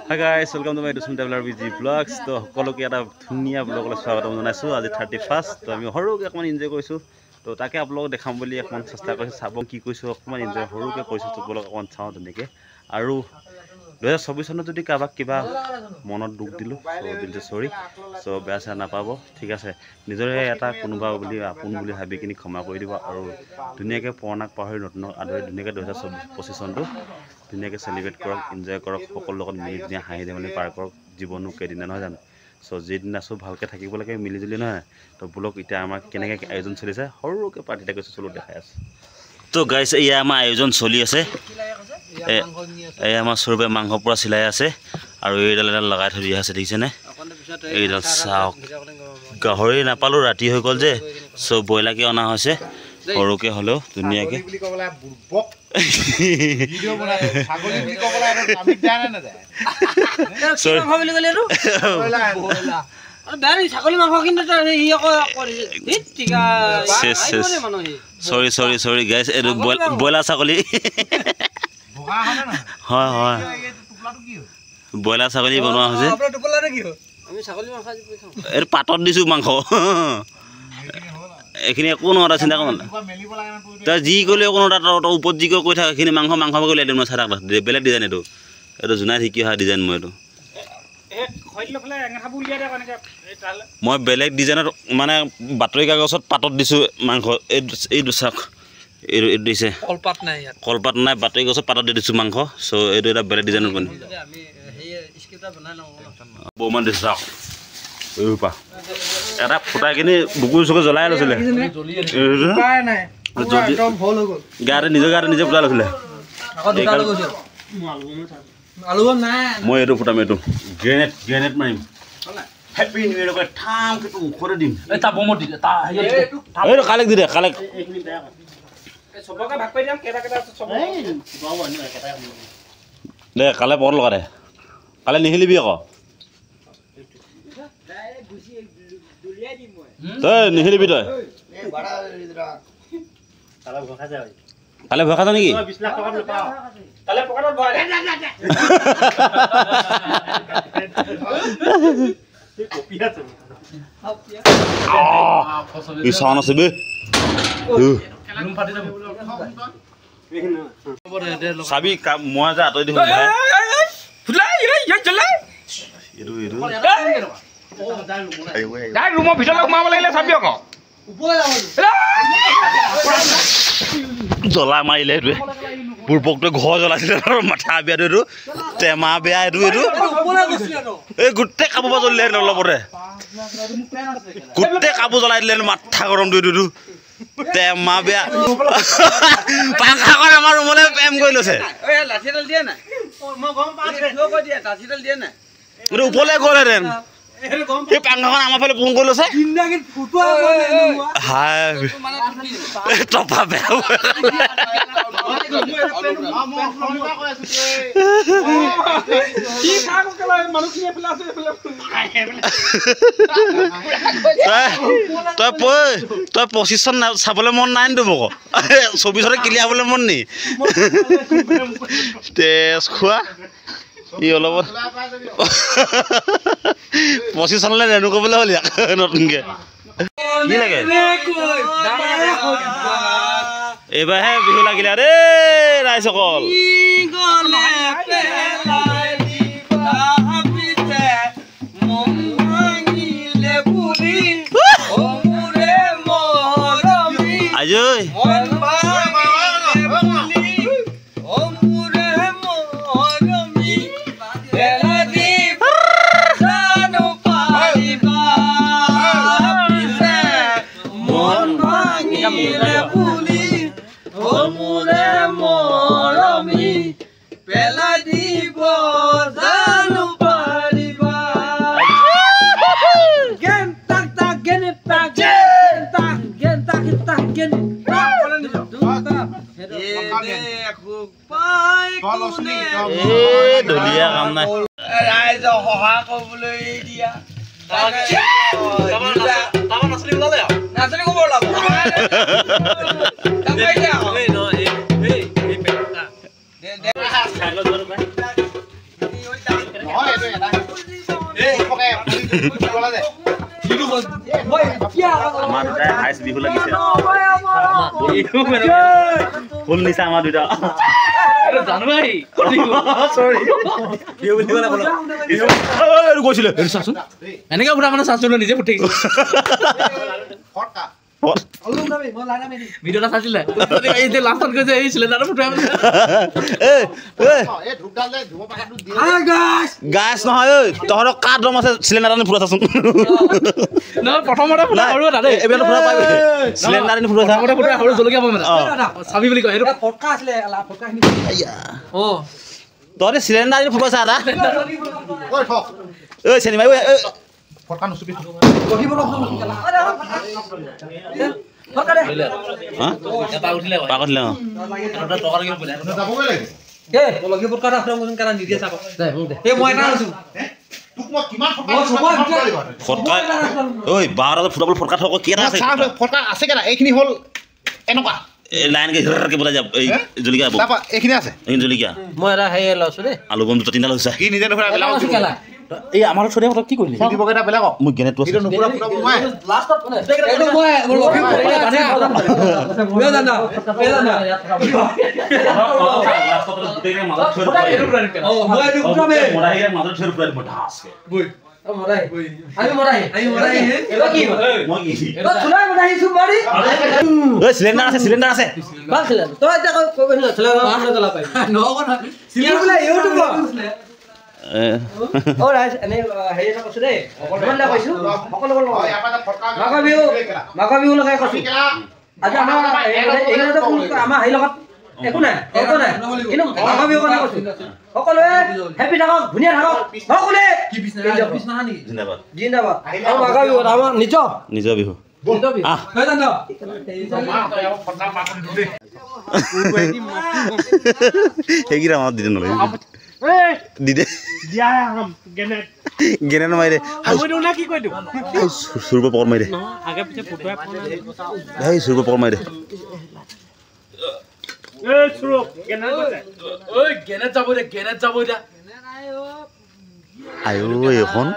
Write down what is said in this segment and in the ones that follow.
Hi guys, welcome to my Dusman Traveler BG Vlogs. তো সকলোকে এটা ধুনীয়া ব্লগলৈ স্বাগতম জনাইছোঁ। আজি 31st তো আমি সৰুকৈ অকণমান এনজয় কৰিছোঁ। তো তাকে আপোনালোকক দেখাম বুলি অকণমান চেষ্টা কৰিছোঁ। চাব কি কৈছোঁ অকণমান এনজয় সৰুকৈ কৰিছোঁ। তো ব্লগ অকণমান চাওঁ তেনেকৈ। আৰু 2024 চনত যদি কাৰোবাক কিবা মনত দুখ দিলোঁ দিলটো চৰি। চ' বেয়া চেয়া নাপাব, ঠিক আছে। নিজৰে এটা কোনোবা বুলি আপোন বুলি ভাবি কিনি ক্ষমা কৰি দিব আৰু ধুনীয়াকৈ পুৰণাক পাহৰি নতুনক আদৰি ধুনীয়াকৈ 2025 চনটো ধুনীয়াকৈ চেলিব্ৰেট কৰক, এনজয় কৰক, সকলো লগত মিলি ধুনীয়া হাঁহি ধেমালি পাৰ কৰক। জীৱনো কেইদিনা নহয় জানো। চ' যিদিন আছোঁ ভালকৈ থাকিব লাগে মিলিজুলি নহয়। তো ব্লগ এতিয়া আমাৰ কেনেকৈ আয়োজন চলিছে সৰুকৈ পাৰ্টি এটা কৈছোঁ চলো দেখাই আছোঁ। তো গাইছ এয়া আমাৰ আয়োজন চলি আছে। এয়া আমাৰ সৰুবে মাংস পুৰা চিলাই আছে আৰু এইডাল এডাল লগাই থৈ দিয়া আছে দেখিছেনে। এইডাল চাওক গাহৰি নাপালোঁ ৰাতি হৈ গ'ল যে। চ' ব্ৰইলাৰকে অনা হৈছে সৰুকৈ হ'লেও ধুনীয়াকৈ। চৰি গাইছ এইটো ব্ৰইলাৰ ছাগলী। হয় হয় ব্ৰইলাৰ ছাগলী বনোৱা হৈছে। এইটো পাতত দিছোঁ মাংস। এইখিনি একো নহয় চিন্তা কৰা তই যি ক'লেও কোনো তাত ওপৰত যি কৈ থাক এইখিনি মাংস ভাগলৈ উলিয়াই দিম মই চাই থাক বেলেগ ডিজাইন এইটো জোনাই শিকি অহা ডিজাইন মই এইটো মই বেলেগ ডিজাইনত মানে বাতৰি কাগজত পাতত দিছোঁ মাংস। এইটো চাওক এইটো দিছে কলপাত নাই বাতৰি কাগজত পাতত দি দিছোঁ মাংস। চ' এইটো এটা বেলেগ ডিজাইনত বনি বৌমান দিছোঁ চাওক এইপা এটা ফুটাই কিনি বুকুৰ চুকুৰ জ্বলাই লৈছিলে গাতে নিজৰ গাতে নিজে ফুটাই লৈছিলে। মই এইটো ফুটাম এইটো গ্ৰেনেড মাৰিম হেপী নিউ ইয়েৰ কৰি ঠাম কিন্তু মুখতে দিম। এইটো কালেক দি দে কালেক দে কালে পৰত লগা দে কালে নিহিলিবি আকৌ তই নিহিলিবি তই কালে ভয় খাইছ নেকি। চাউন আছে বে চাবি মই যে আঁতৰি দিওঁ ৰুমৰ ভিতৰলৈ সোমাব লাগিলে চাবি আকৌ জ্বলা মাৰিলে এইটোৱে বুৰ্বকটোৱে ঘৰ জ্বলাইছিলে মাথা বেয়াটো এইটো টেমা বেয়া এইটো এই গোটেই কাপোৰ পৰা জ্বলিলে অলপতে গোটেই কাপোৰ জ্বলাই দিলে মাথা গৰমটো এইটো টেমা বেয়া পাংখাখন আমাৰ ৰুমলৈ প্ৰেম কৰি লৈছে। ওপৰলৈ গ'লহেঁতেন এই পাংখাখন আমাৰ ফালে ফোন কৰি লৈছে টপা বেয়া তই 25 চন চাবলৈ মন নাই নি মোক 24 ক্লিয়াৰ হ'বলৈ মন নি তেজ খোৱা ই অলপ 25 চনলৈ ৰেণু কৰিবলৈ হ'ল ইয়াক নতুনকৈ কি লাগে এইবাৰহে বিহু লাগিলে ৰে ৰাইজসকল। আজৈ ঢুলীয়া কাম নাই ৰাইজক সহায় কৰিবলৈ দিয়া নাচনি খবৰ ওলাব আমাৰ দুটাই হাইছ বিহু লাগিছে ফুল নিচা আমাৰ দুটা কৈছিলে এনেকে ফুটা মানে চাইছিলো নিজে ফুটি ভিডিঅ'টা চাইছিলে লাষ্টত গৈ যে এই চিলিণ্ডাৰটো ফুটাই গাছ নহয় ঐ তহঁতৰ কাৰ দম আছে চিলিণ্ডাৰ আনি ফুটা চাচোন নহয় প্ৰথমতে ফুটা সৰু দাদা এইবিলাক ফুটা পাই চিলিণ্ডাৰ আনি ফুটা প্ৰথমতে ফুটা সৰু জলকীয়া পাম চাবি বুলি কয় সেইটো ফটকা আছিলে ফটকাখিনি তহঁতে চিলিণ্ডাৰ আনি ফুটাইছা এটা ঐ চেনি মাৰি ফটকা নুচুবি এটা উঠিলে পাকত দিলে ফটকা থক কেইটা আছে ফটকা আছে কেইটা এইখিনি হ'ল এনেকুৱা লাইন কে বজাই যাব এই জলকীয়া এইখিনি আছে এইখিনি জলকীয়া মই এটা হেৰি লৈছো দেই আলু বম দুটা তিনিটা লৈছা কি নিজে নুফুৰা এই আমাৰ ছোৱালী ফটক কি কৰিলি বগেটা বেলেগ মই গেনেটো আছে নুফুৰা ফুৰাব নোৱাৰে লাষ্টত এইটো মই লক্ষী মই জানা চিলিণ্ডাৰ আছে একো নাই একো নাই কিন্তু মাঘৰ বিহুৰ কথা কৈছো সকলোৱে হেপী থাকক ধুনীয়া থাকক সকলোৱে জিন্দাবাদ জিন্দাবাদ আৰু মাঘৰ বিহু আমাৰ নিজৰ বিহু সেইকেইটা আমাৰ দিদে নলয় দিদে গেনেট মাৰি দে চুৰব পকৰ মাৰি দে চুৰব পকৰ মাৰি দে আয়ো এখন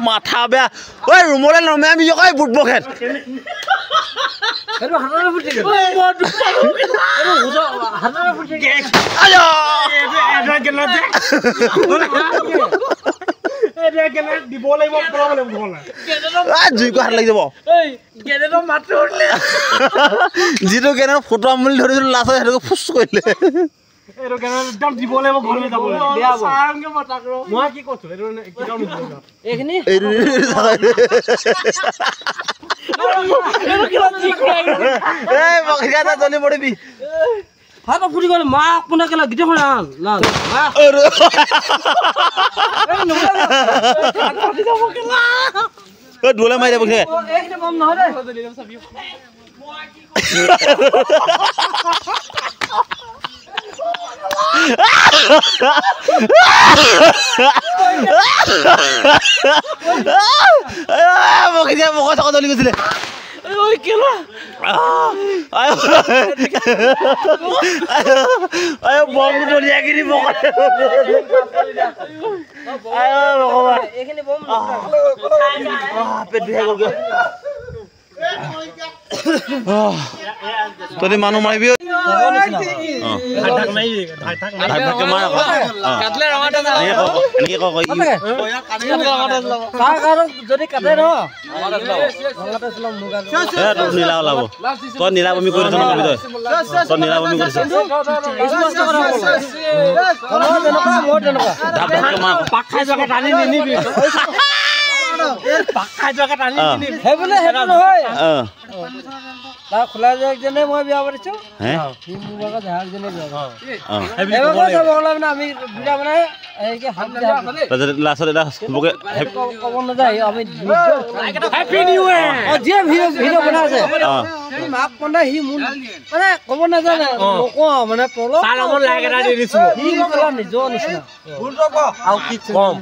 মাথা বেয়া ঐ ৰুমলে নমে আমি কয় বুট বখেত জুইকো হাত লাগি যাব যিটো গেনেট ফুটাম বুলি ধৰিছিলো লাষ্টত সেইটোকে ফুচ কৰিলে জলি পড়বি হাত ফুটি গ'ল মাক কোনে কেলা গিটেখন লাল ডোলে মাৰি দিব এইখিনি বম নহয় দে মোক জ্বলি গৈছিলে বম দলিয়াগিৰি তই মানুহ মাৰিবি নীলা ওলাব তই নীলা বমি কৰিছ নকবি তই নীলা বমি কৰিছ খোলা জনে মই বিয়া পাতিছো আমি দুটা মানে ক'ব নাযায় আমি মাক পন্দা সি মোৰ মানে ক'ব নাজানে নকওঁ মানে নিজৰ নিচিনা আৰু কি কম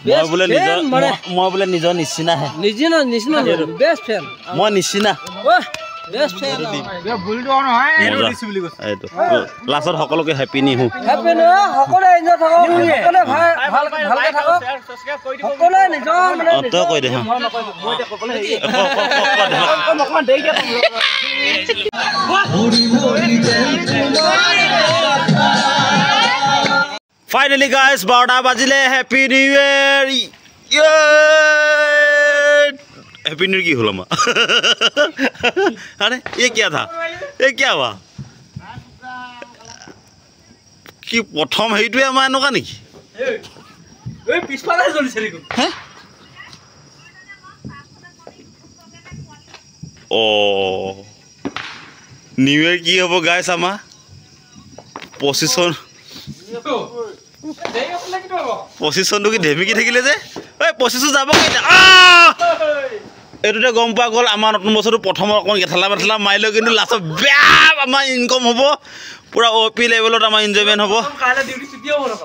মই বোলে নিজৰ নিচিনাহে নিচিনা বেষ্ট ফ্ৰেণ্ড মই নিচিনা বেষ্ট ফ্ৰেণ্ড এইটো লাষ্টত সকলোকে হেপী নিহু হেপী নিউ ইয়াৰ সকলোৱে এনজয় থাকক সকলোৱে ভালকে থাকক সকলোৱে নিজৰ মানে তই কৈ দে Finally guys, 12 bajile. Happy New Year. Happy New Year की हुआ माँ? अरे ये क्या था? ये क्या हुआ? कि प्रथम है तो ये हमारे नौका नहीं? ए पिछवाड़ा है जोली चली को? हैं? ओ New Year की है वो guys हमार position পজিশনটো কি ধেমিকি থাকিলে যে ওই পজিশন যাব কইতা এটোতে গম পা গল আমাৰ নতুন বছৰটো প্ৰথম অকন গেঠালা মাইলো কিন্তু লাষ্ট বেয়া আমাৰ ইনকাম হ'ব পুৰা ওপি লেভেলত আমাৰ এনজয়মেন্ট হ'ব কাইলে ডিউটি ছুটি হ'ব না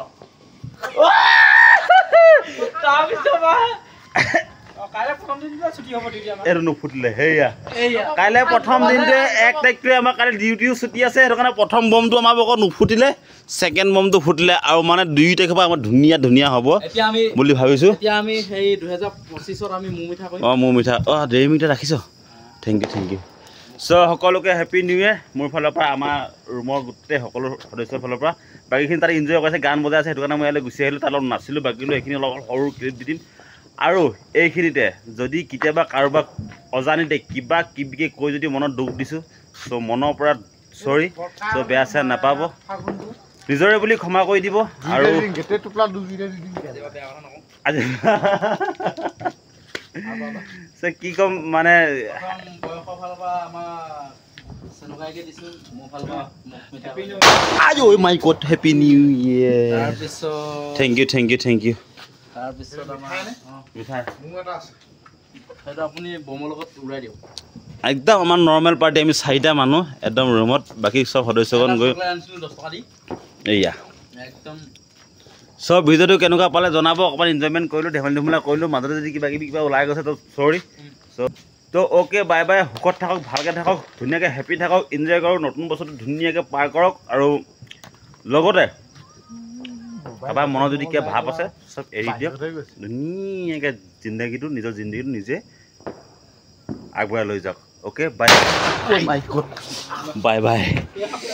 তাৰপিছত কাইলে প্ৰথম দিনটো ছুটি হ'ব ডিউটি আমাৰ এৰো নুফুটিলে হেয়া কাইলে প্ৰথম দিনতে 1 তাৰিখটো আমাৰ কাইলে ডিউটিও ছুটি আছে হেটো কাৰণে প্ৰথম বমটো আমাৰ বক নুফুটিলে সেকেন্ড বমটো ফুটিলে আৰু মানে 2 তাৰিখৰ পৰা আমাৰ ধুনিয়া হ'ব এতিয়া আমি বুলি ভাবিছো এতিয়া আমি সেই 2025 ত আমি মুমিঠা কৰিম মুমিঠা দেই মিঠা ৰাখিছো থ্যাংক ইউ সো সকলোকে হেপী নিউ ইয়াৰ মোৰ ফালৰ পৰা আমাৰ ৰুমৰ গুটে সকলো সদস্যৰ ফালৰ পৰা বাকিখিনি তাত এনজয় কৰিছে গান বজাই আছে হেটো কাৰণে মই ইয়ালৈ গুচি আহিলো তাত নাছিলো বাকিলো এইখিনি অলপ সৰু ক্লিপ দি দিম আৰু এইখিনিতে যদি কিবা কাৰোবাক অজানিতে কিবা কিবিকে কৈ যদি মনত দুখ দিছো সো মনৰ পৰা সৰি সো বেয়া চেয়া নাপাব নিজৰে বুলি ক্ষমা কৰি দিব আৰু গেটে টুপলা দুবিৰে দি দিম আজি সে কি কম মানে বয়স ভাল পা আমাৰ সনুগাইকে দিছো মো ভাল পা আজো মাই গড হেপী নিউ ইয়াৰ তাৰপিছত থ্যাংক ইউ তাৰপিছত আমাৰ মিঠাই মু এটা আছে এটা আপুনি বমৰ লগত উৰাই দিও একদম আমাৰ নরমাল পার্টি আমি 4টা মানুহ একদম রুমত বাকি সব সদস্যগণ গৈ 10 টাকা দি এইয়া একদম সব ভিডিওটো কেনেকুৱা পালে জনাব অকমান এনজয়মেন্ট কৰিলো ধেমালি কৰিলো মাজতে যদি কিবা ওলাই গৈছে তো সৰি তো ওকে বাই বাই হুকত থাকক ভালকে থাকক ধুনিয়াকে হেপী থাকক এনজয় কৰক নতুন বছৰটো ধুনিয়াকে পাৰ কৰক আৰু লগতে কাবা মন যদি কি ভাব আছে সব এৰি দিয়ক ধুনিয়াকে জিন্দেগীটো নিজৰ জিন্দেগীটো নিজে আগবঢ়াই লৈ যাওক ওকে বাই বাই